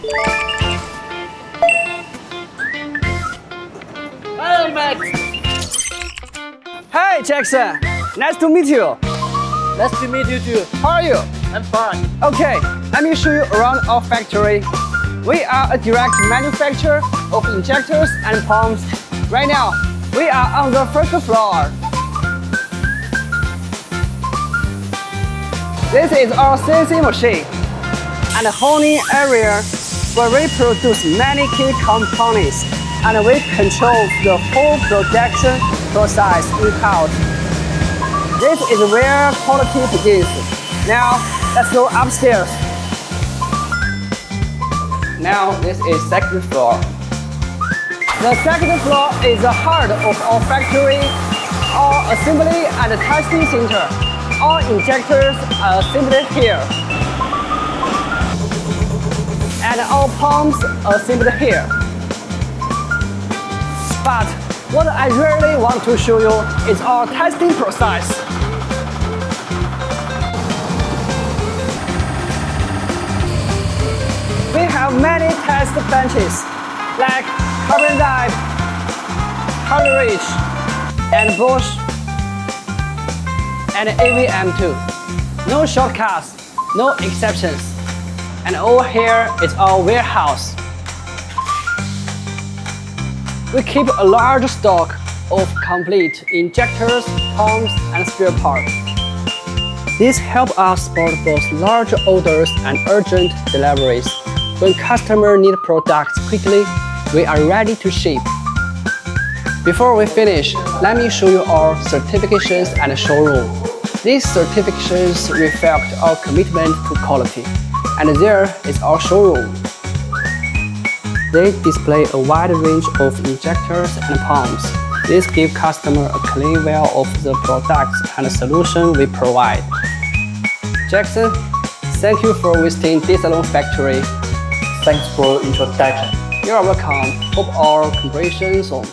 Hello, Max. Hey, Jackson. Nice to meet you. Nice to meet you too. How are you? I'm fine. Okay, let me show you around our factory. We are a direct manufacturer of injectors and pumps. Right now, we are on the first floor. This is our CNC machine and a honing area where we produce many key components and we control the whole production process in-house. This is where quality begins. Now, let's go upstairs. Now, this is second floor. The second floor is the heart of our factory, our assembly and testing center. All injectors are assembled here. And all pumps are assembled here. But what I really want to show you is our testing process. We have many test benches like Hartridge, Hartridge, and Bosch, and AVM2. No shortcuts, no exceptions. And over here is our warehouse. We keep a large stock of complete injectors, pumps, and spare parts. This helps us support both large orders and urgent deliveries. When customers need products quickly, we are ready to ship. Before we finish, let me show you our certifications and showroom. These certifications reflect our commitment to quality. And there is our showroom. They display a wide range of injectors and pumps. This gives customers a clear view of the products and solutions we provide. Jackson, thank you for visiting DiSeLon factory. Thanks for introduction. You are welcome. Hope our cooperation soon.